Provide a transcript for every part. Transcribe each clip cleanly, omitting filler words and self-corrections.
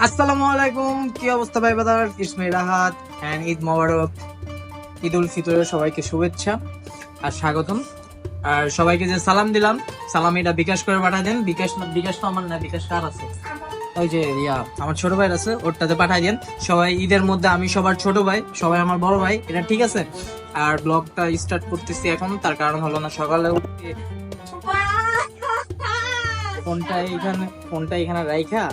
আসসালামু আলাইকুম, কি অবস্থা ভাই বাদার? কৃষ্ণের রাহাত এন্ড ঈদ মোবারক। ঈদ উল ফিতরের সবাইকে শুভেচ্ছা আর স্বাগতম। আর সবাইকে যে সালাম দিলাম, সালাম এটা বিকাশ করে পাঠাই দেন। বিকাশ তো আমার না, বিকাশ কার আছে? ওই যে আমার ছোট ভাই আছে, ওরটাতে পাঠাই দেন। সবাই ঈদের মধ্যে আমি সবার ছোট ভাই, সবাই আমার বড় ভাই, এটা ঠিক আছে। আর ব্লগটা স্টার্ট করতেছি এখন, তার কারণ হলো না সকালে উঠে ফোনটা এখানে রাইখা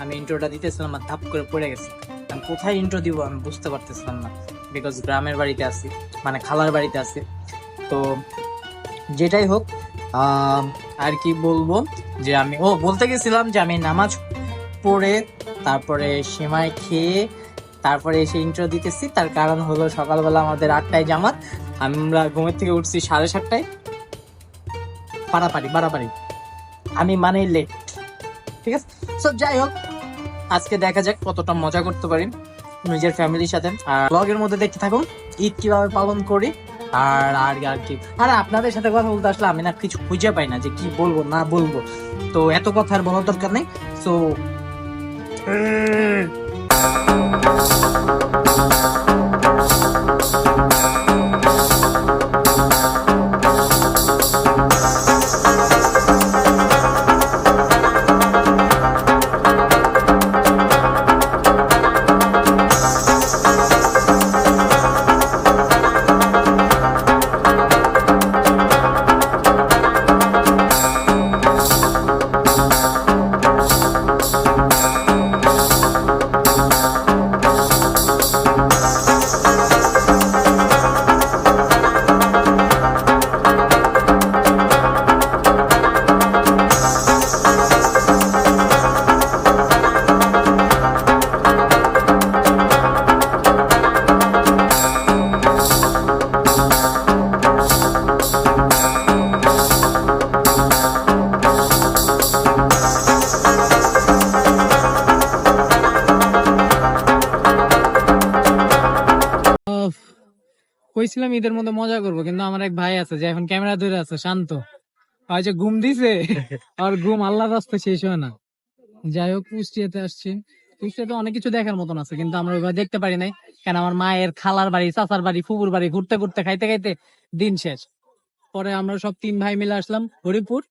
আমি ইন্ট্রোটা দিতেছিলাম আর ধাপ করে পড়ে গেছে। আমি কোথায় ইন্ট্রো দিব আমি বুঝতে পারতেছিলাম না, বিকজ গ্রামের বাড়িতে আছি, মানে খালার বাড়িতে আছি। তো যেটাই হোক, আর কি বলবো, যে আমি বলতে গেছিলাম যে আমি নামাজ পড়ে তারপরে সেমাই খেয়ে তারপরে এসে ইন্ট্রো দিতেছি। তার কারণ হলো সকালবেলা আমাদের 8টায় জামাত, আমরা ঘুমের থেকে উঠছি 7:30টায়। বাড়াবাড়ি আমি মানে লেট, ঠিক আছে। সো যাই হোক, আজকে দেখা যাক কতটা মজা করতে পারি নিজের ফ্যামিলির সাথে। আর ব্লগের মধ্যে দেখতে থাকুন ঈদ কিভাবে পালন করি। আর কি, আর আপনাদের সাথে কথা বলতে আসলে আমি না কিছু খুঁজে পাই না যে কি বলবো না বলবো, তো এত কথা আর বলার দরকার নেই। সো কইছিলাম ঈদের মধ্যে মজা করবো, কিন্তু আমার এক ভাই আছে যে এখন ক্যামেরা ধরে আছে শান্ত, আর যে ঘুম দিছে আর ঘুম আল্লাহ রাস্তা শেষ হয় না। যাই হোক, কুষ্টিয়াতে আসছি। কুষ্টিয়াতে অনেক কিছু দেখার মতন আছে, কিন্তু আমরা ওইভাবে দেখতে পারি নাই, কেন আমার মায়ের খালার বাড়ি, চাচার বাড়ি, ফুপুর বাড়ি ঘুরতে ঘুরতে খাইতে খাইতে দিন শেষ। পরে আমরা সব 3 ভাই মিলে আসলাম হরিপুর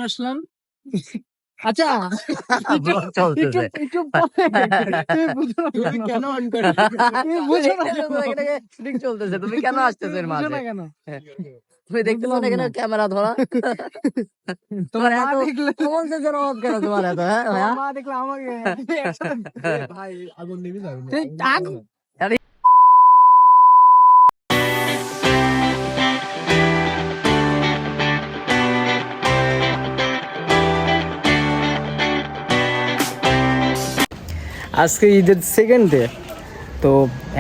আসলাম। আচ্ছা কেন অন করে চলতেছে, তুমি কেন আসতেছো এর মাঝে? কেন তুমি দেখতেছো না এখানে ক্যামেরা ধরা? তোমার মা দেখলে কেমন সে যেন অভাব কেন তোমার এত? হ্যাঁ ভাইয়া? মা দেখলে আমাকে ভাই আগুন নিবি যাবে আগুন। আজকে ঈদের সেকেন্ড ডে, তো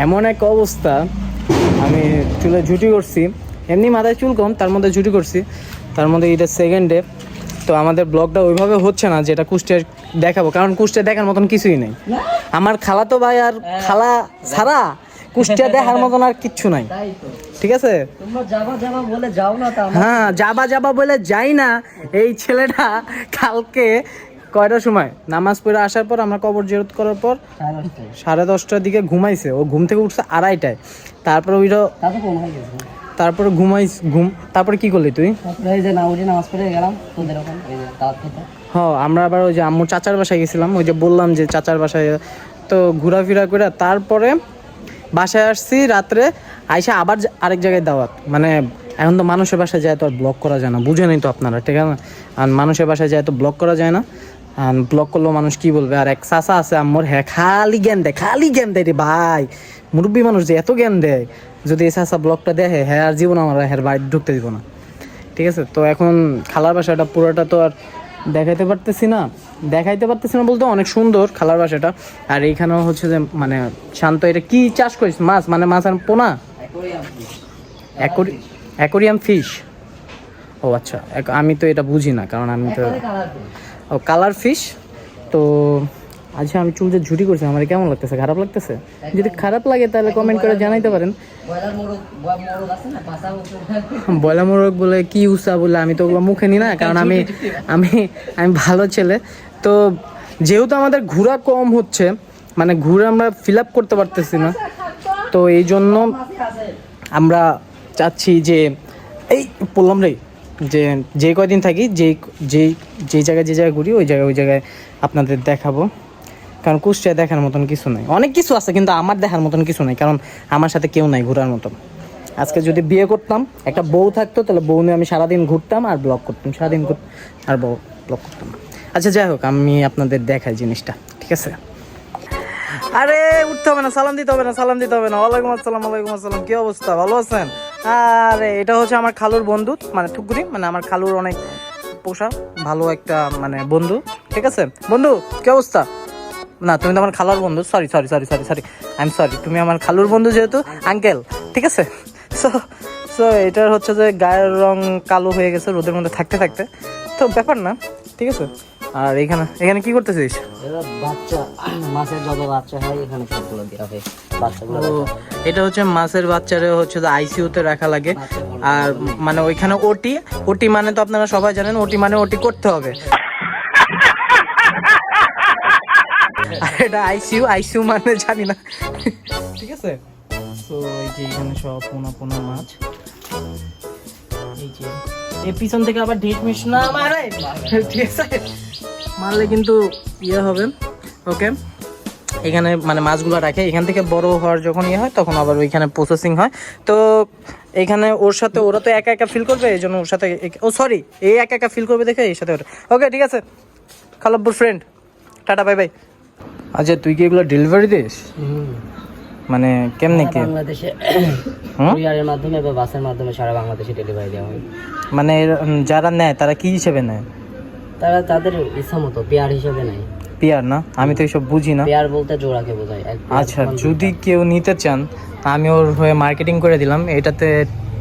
এমন এক অবস্থা, আমি চুলে ঝুটি করছি, এমনি মাথায় চুল কম, তার মধ্যে ঝুটি করছি, তার মধ্যে ঈদের সেকেন্ড ডে। তো আমাদের ব্লগটা ওইভাবে হচ্ছে না যেটা কুষ্টিয়ায় দেখাবো, কারণ কুষ্টিয়া দেখার মতন কিছুই নেই। আমার খালা তো ভাই আর খালা ছাড়া কুষ্টিয়া দেখার মতন আর কিচ্ছু নাই, ঠিক আছে। তোমরা যাবা যাবা বলে যাও না, তা হ্যাঁ, যাবা বলে যাই না। এই ছেলেটা কালকে কয়টার সময় নামাজ পড়ে আসার পর, আমরা কবর জিয়ারত করার পর 10:30টার দিকে ঘুমাইছে। ও ঘুম থেকে উঠছে 2:30টায়। তারপরে তারপরে তারপরে কি করলি তুই? নামাজ পড়ে গেলাম তোদের ওখানে, হ্যাঁ, আমরা আবার ওই যে আম্মুর চাচার বাসায় গেছিলাম, ওই যে বললাম যে চাচার বাসায়, তো ঘোরাফেরা করে তারপরে বাসায় আসছি রাত্রে। আইসা আবার আরেক জায়গায় দাওয়াত, মানে এখন তো মানুষের বাসায় যায় তো আর ব্লগ করা যায় না, বুঝেনই তো আপনারা, ঠিক আছে। আর মানুষের বাসায় যায় তো ব্লগ করা যায় না, আর ব্লগ করলেও মানুষ কি বলবে। আর এক চাচা আছে আম্মুর, হ্যাঁ খালি জ্ঞান দেয় রে ভাই, মুরব্বী মানুষ যে এত জ্ঞান দেয়, যদি এই চাচা ব্লগটা দেখে, হ্যাঁ আর জীবন আমার হ্যাঁ বাড়ি ঢুকতে দিব না, ঠিক আছে। তো এখন খালার বাসাটা পুরোটা তো আর দেখাইতে পারতেছি না বলতে, অনেক সুন্দর খালার বাসাটা। আর এইখানেও হচ্ছে যে মানে শান্ত। এটা কি চাষ করিস? মাছ, মানে মাছ আর পোনা, অ্যাকোরিয়াম ফিশ। ও আচ্ছা, আমি তো এটা বুঝি না, কারণ আমি তো কালার ফিশ। তো আচ্ছা, আমি চুল যে ঝুটি করছি, আমার কেমন লাগতেছে? খারাপ লাগতেছে? যদি খারাপ লাগে তাহলে কমেন্ট করে জানাইতে পারেন। বয়লা মোরগ বলে কি উষা বলে, আমি তো ওগুলো মুখে নি না, কারণ আমি আমি আমি ভালো ছেলে। তো যেহেতু আমাদের ঘোরা কম হচ্ছে, মানে ঘুরে আমরা ফিল আপ করতে পারতেছি না, তো এই জন্য আমরা চাচ্ছি যে এই বললাম রে যে যে কয়দিন থাকি যেই জায়গায় ঘুরি ওই জায়গায় আপনাদের দেখাবো। কারণ কুষ্টিয়া দেখার মতন কিছু নাই, অনেক কিছু আছে কিন্তু আমার দেখার মতন কিছু নাই, কারণ আমার সাথে কেউ নাই ঘোরার মতন। আজকে যদি বিয়ে করতাম, একটা বউ থাকতো, তাহলে বউ নিয়ে আমি সারাদিন ঘুরতাম আর ব্লগ করতাম, সারাদিন আর বউ ব্লগ করতাম। আচ্ছা যাই হোক, আমি আপনাদের দেখাই জিনিসটা, ঠিক আছে? আরে উঠতে হবে না, সালাম দিতে হবে না, ওয়ালাইকুম আসসালাম, কি অবস্থা, ভালো আছেন? আরে এটা হচ্ছে আমার খালুর বন্ধু, মানে ঠুকুরি, মানে আমার খালুর অনেক পোষা ভালো একটা মানে বন্ধু, ঠিক আছে? বন্ধু কি অবস্থা? না তুমি তো আমার খালার বন্ধু, সরি আই এম সরি, তুমি আমার খালুর বন্ধু যেহেতু আঙ্কেল, ঠিক আছে? সো এটার হচ্ছে যে গায়ের রং কালো হয়ে গেছে রোদের মধ্যে থাকতে থাকতে, তো ব্যাপার না, ঠিক আছে? আর এখানে কি করতেছিস? বাচ্চা মাছের যত বাচ্চা হয় এখানে সবগুলো দেওয়া হয় বাচ্চাগুলো। এটা হচ্ছে মাছের বাচ্চারে হচ্ছে যে আইসিইউতে রাখা লাগে, আর মানে ওইখানে ওটি মানে তো আপনারা সবাই জানেন, ওটি মানে ওটি করতে হবে। আর এটা আইসিইউ মানে জানি না, ঠিক আছে? তো এই যে এখানে সব পোনা মাছ, এই যে এই পিছন থেকে আবার ঢিট মিশ না মারে, ঠিক আছে? মারলে কিন্তু ইয়ে হবে। ওকে, এখানে মানে মাছগুলো রাখে, এখান থেকে বড় হওয়ার যখন ইয়ে হয় তখন আবার ওইখানে প্রসেসিং হয়। তো এখানে ওর সাথে ওরা তো একা একা ফিল করবে, এই জন্য ওর সাথে এই একা একা ফিল করবে দেখে এর সাথে ওটা। ওকে ঠিক আছে, খালাব্বুর ফ্রেন্ড, টাটা বাই বাই। আচ্ছা তুই কি এগুলো ডেলিভারি দিস? মানে কেমনে কি? বাংলাদেশে কুরিয়ারের মাধ্যমে বা বাসের মাধ্যমে সারা বাংলাদেশে ডেলিভারি দেওয়া হয়। মানে যারা নেয় তারা কি হিসেবে নেয়? তারা তাদের ইচ্ছা মতো পেয়ার হিসেবে নেয়। পেয়ার না? আমি তো এইসব বুঝি না। পেয়ার বলতে জোড়াকে বোঝায়। আচ্ছা, যদি কেউ নিতে চান আমি ওর হয়ে মার্কেটিং করে দিলাম, এটাতে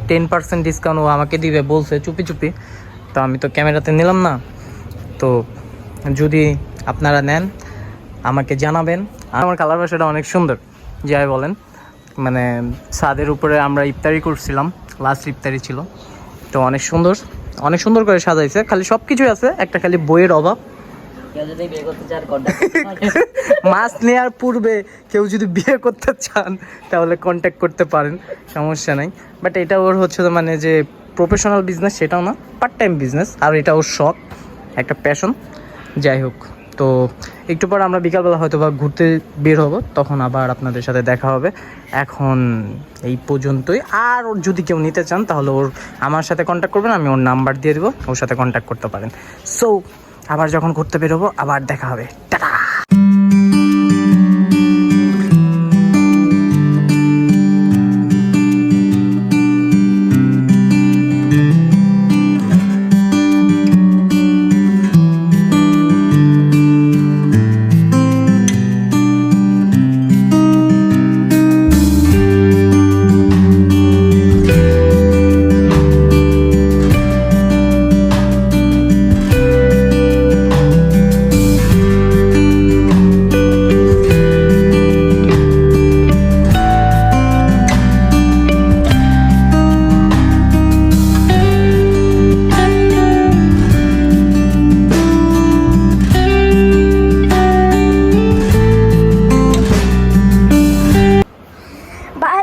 10% ডিসকাউন্ট ও আমাকে দিবে বলছে চুপি তো আমি তো ক্যামেরাতে নিলাম না। তো যদি আপনারা নেন আমাকে জানাবেন। আমার কালার বাসাটা অনেক সুন্দর, যাই বলেন, মানে ছাদের উপরে আমরা ইফতারি করছিলাম, লাস্ট ইফতারি ছিল, তো অনেক সুন্দর করে সাজাইছে, খালি সব কিছুই আছে, একটা খালি বইয়ের অভাব। মাছ নেওয়ার পূর্বে কেউ যদি বিয়ে করতে চান তাহলে কন্ট্যাক্ট করতে পারেন, সমস্যা নাই। বাট এটা ওর হচ্ছে মানে যে প্রফেশনাল বিজনেস সেটাও না, পার্ট টাইম বিজনেস, আর এটা ওর শখ, একটা প্যাশন। যাই হোক, তো একটু পর আমরা বিকালবেলা হয়তো বা ঘুরতে বের হব, তখন আবার আপনাদের সাথে দেখা হবে। এখন এই পর্যন্তই। আর ওর যদি কেউ নিতে চান তাহলে আমার সাথে কন্ট্যাক্ট করবেন, আমি ওর নাম্বার দিয়ে দেবো, ওর সাথে কন্ট্যাক্ট করতে পারেন। সো আবার যখন ঘুরতে বেরোবো আবার দেখা হবে, টাটা।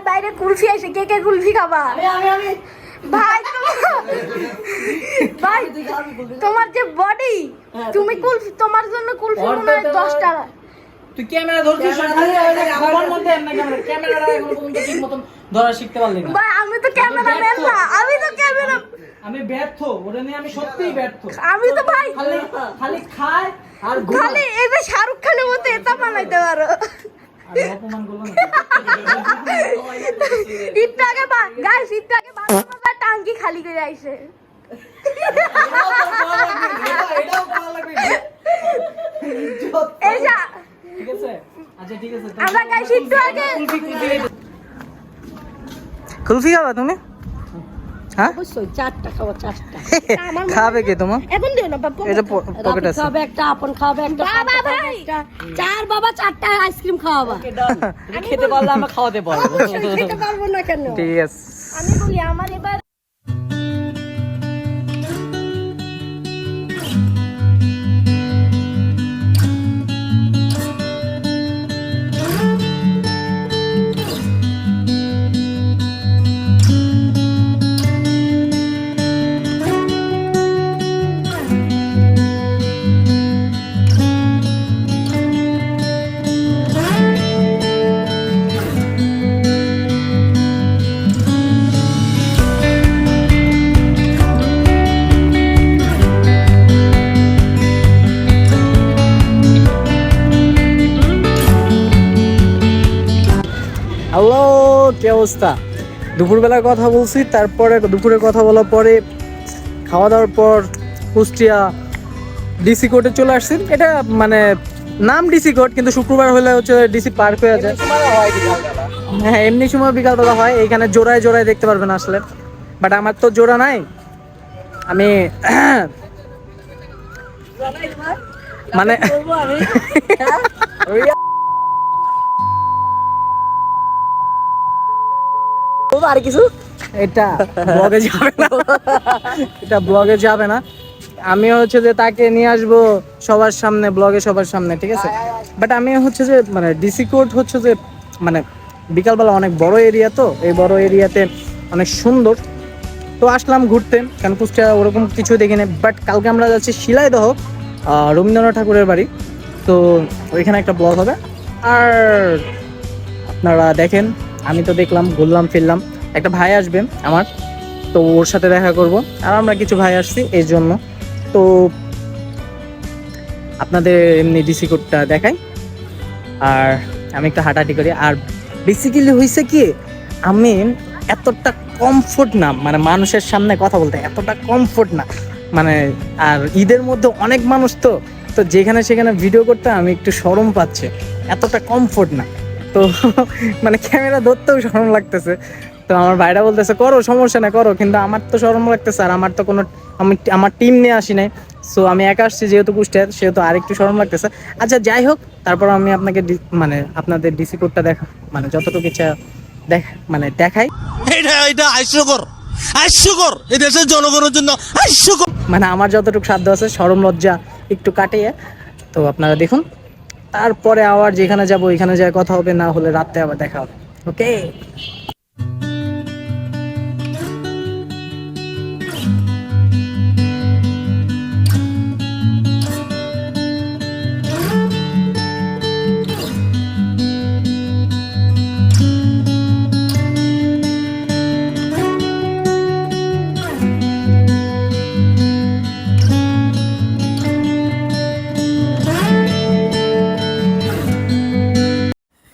বাইরে কুলফি আসে, কে কে কুলফি খাবা? ভাই ভাই তোমার যে বডি, তুমি কুলফি, তোমার জন্য কুলফি মনে হয় 10 টাকা। তুই ক্যামেরা ধরছিস আমার মধ্যে এমন ক্যামেরাটা এখনো পর্যন্ত ঠিক মতন ধরা শিখতে পারলি না। ভাই আমি তো ক্যামেরাম্যান না, আমি ব্যর্থ, ওটা নিয়ে আমি সত্যিই ব্যর্থ। আমি তো ভাই খালি খায় আর খালি এই যে শাহরুখ খানের মতো এটা বানাইতে পারো। অপমান করলো না। ইটটাকে গাইস, ইটটাকে বাবা টাঙ্কি খালি করে আইছে। এই যা ঠিক আছে, আচ্ছা ঠিক আছে, আমরা গাইস একটু আগে কুলফি খাবা তুমি? হ্যাঁ অবশ্যই 4টা খাবো, 4টা। খাবে কে তোমার? এখন দিও না বাবা, এটা পকেট আছে। খাবে একটা, আপন খাবে একটা, বাবা ভাই 4 বাবা 4টা আইসক্রিম খাওয়াবা। খেতে পারলে আমরা খাওয়াতে পারবো। খেতে পারবো না কেন? ঠিক আছে, আমি বলি আমার এবার অবস্থা। দুপুরবেলা কথা বলছি, তারপরে দুপুরে কথা বলার পরে খাওয়া দাওয়ার পর কুষ্টিয়া ডিসি কোর্টে চলে আসছি। এটা মানে নাম ডিসি কোর্ট, কিন্তু শুক্রবার হলে হচ্ছে ডিসি পার্ক হয়ে যায়। হ্যাঁ, এমনি সময় বিকালবেলা হয়। এইখানে জোড়ায় জোড়ায় দেখতে পারবেন আসলে, বাট আমার তো জোড়া নাই। আমি মানে আর কিছু এটা ব্লগে যাবে না, এটা ব্লগে যাবে না। আমি হচ্ছে যে তাকে নিয়ে আসবো সবার সামনে, ব্লগে সবার সামনে, ঠিক আছে। বাট আমি হচ্ছে যে মানে ডিসি কোর্ট হচ্ছে যে মানে বিকালবেলা অনেক বড় এরিয়া, তো এই বড় এরিয়াতে অনেক সুন্দর। তো আসলাম ঘুরতে, কারণ কুষ্টিয়া ওরকম কিছু দেখিনি। বাট কালকে আমরা যাচ্ছি শিলাইদহ, রবীন্দ্রনাথ ঠাকুরের বাড়ি। তো ওইখানে একটা ব্লগ হবে। আর আপনারা দেখেন, আমি তো দেখলাম, ঘুরলাম ফিরলাম। একটা ভাই আসবে আমার, তো ওর সাথে দেখা করব। আর আমরা কিছু ভাই আসছি এই জন্য। তো আপনাদের এমনি ডিসি কোডটা দেখাই, আর আমি একটু হাঁটাহাঁটি করি। আর বেসিক্যালি হয়েছে কি, আমি এতটা কমফোর্ট না, মানে মানুষের সামনে কথা বলতে এতটা কমফোর্ট না মানে। আর ঈদের মধ্যে অনেক মানুষ, তো তো যেখানে সেখানে ভিডিও করতে আমি একটু শরম পাচ্ছে, এতটা কমফোর্ট না। তো মানে ক্যামেরা ধরতেও শরম লাগতেছে। তো আমার ভাইরা বলতেছে করো, সমস্যা না করো, কিন্তু আমার তো শরম লাগতেছে। আর আমার তো কোনো, আমি আমার টিম নিয়ে আসি নাই, সো আমি একা আসছি যেহেতু কুষ্টিয়ার, সেহেতু আরেকটু শরম লাগতেছে। আচ্ছা যাই হোক, তারপর আমি আপনাকে মানে আপনাদের ডিসি কোডটা দেখা, মানে যতটুকু ইচ্ছা মানে দেখাই। এটা হাস্যকর এই দেশের জনগণের জন্য হাস্যকর। মানে আমার যতটুকু সাধ্য আছে শরম লজ্জা একটু কাটিয়ে, তো আপনারা দেখুন। তারপরে আবার যেখানে যাব ওইখানে যায় কথা হবে, না হলে রাতে আবার দেখা হবে। ওকে।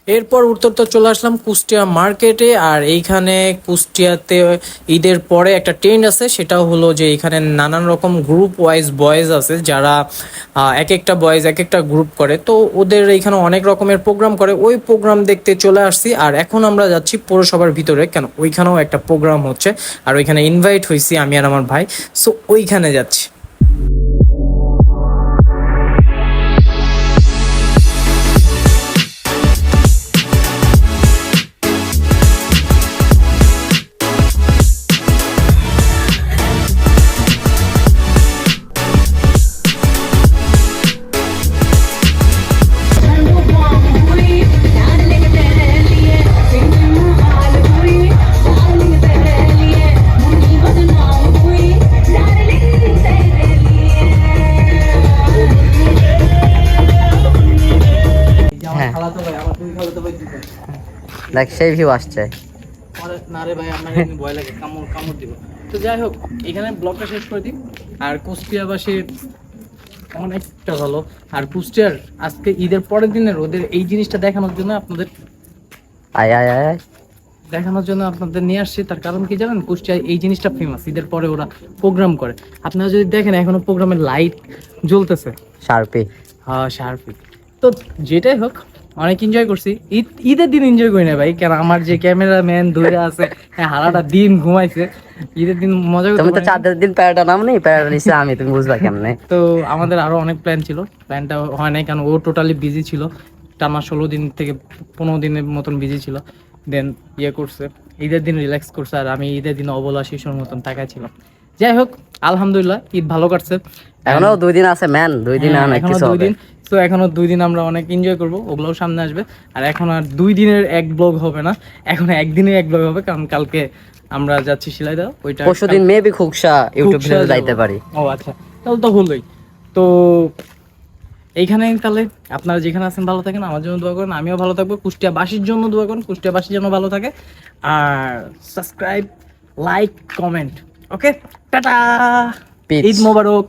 এরপর উত্তরটা চলে আসলাম কুষ্টিয়া মার্কেটে। আর এইখানে কুষ্টিয়াতে ঈদের পরে একটা ট্রেন্ড আছে, সেটা হলো যে এখানে নানান রকম গ্রুপ ওয়াইজ বয়েজ আছে, যারা এক একটা বয়েজ এক একটা গ্রুপ করে। তো ওদের এইখানে অনেক রকমের প্রোগ্রাম করে, ওই প্রোগ্রাম দেখতে চলে আসছি। আর এখন আমরা যাচ্ছি পৌরসভার ভিতরে, কেন ওইখানেও একটা প্রোগ্রাম হচ্ছে, আর ওইখানে ইনভাইট হয়েছি আমি আর আমার ভাই। সো ওইখানে যাচ্ছি। দেখ সেই ভিউ আসছে। না রে ভাই, আমার এমনি ভয় লাগে, কামড় দিব। তো যাই হোক, এখানে ব্লগটা শেষ করে দিই। আর কুষ্টিয়াবাসী অনেকটা ভালো। আর কুষ্টিয়ার আজকে ঈদের পরের দিনের ওদের এই জিনিসটা দেখানোর জন্য আপনাদের নিয়ে আসছি। তার কারণ কি জানেন, কুষ্টিয়ায় এই জিনিসটা ফেমাস, ঈদের পরে ওরা প্রোগ্রাম করে। আপনারা যদি দেখেন এখনো প্রোগ্রামের লাইট জ্বলতেছে, শার্পি। তো যেটাই হোক, অনেক এনজয় করছি। ঈদের দিন এনজয় করি না ভাই, কেন আমার যে ক্যামেরাম্যান ধরে আছে হারাটা দিন ঘুমাইছে। ঈদের দিন মজা করতে, তুমি তো চাঁদের দিন প্যারাটা নাম নেই, প্যারাটা নিচে আমি, তুমি বুঝবা কেমনে। তো আমাদের আরো অনেক প্ল্যান ছিল, প্ল্যানটা হয় নাই কারণ ও টোটালি বিজি ছিল। টানা 16 দিন থেকে 15 দিনের মতন বিজি ছিল। দেন করছে, ঈদের দিন রিল্যাক্স করছে। আর আমি ঈদের দিন অবলা শিশুর মতন তাকাই ছিলাম। যাই হোক, আলহামদুলিল্লাহ ঈদ ভালো কাটছে। এখনো 2 দিন আছে ম্যান, 2 দিন এখনো 2 দিন। তো এখনো 2 দিন আমরা অনেক এনজয় করবো, ওগুলোও সামনে আসবে। আর এখন আর 2 দিনের এক ব্লগ হবে না, এখন একদিনের এক ব্লগ হবে, কারণ কালকে আমরা যাচ্ছি শিলাইদহ। ওইটা পরশুদিন মেবি খুকসা ইউটিউব চ্যানেলে যাইতে পারি। ও আচ্ছা, তাহলে তো হলোই। তো এইখানে তাহলে আপনারা যেখানে আছেন ভালো থাকেন, আমার জন্য দোয়া করেন, আমিও ভালো থাকবো। কুষ্টিয়াবাসীর জন্য দোয়া করেন, কুষ্টিয়াবাসী যেন ভালো থাকে। আর সাবস্ক্রাইব, লাইক, কমেন্ট। ওকে, টাটা, ঈদ মোবারক।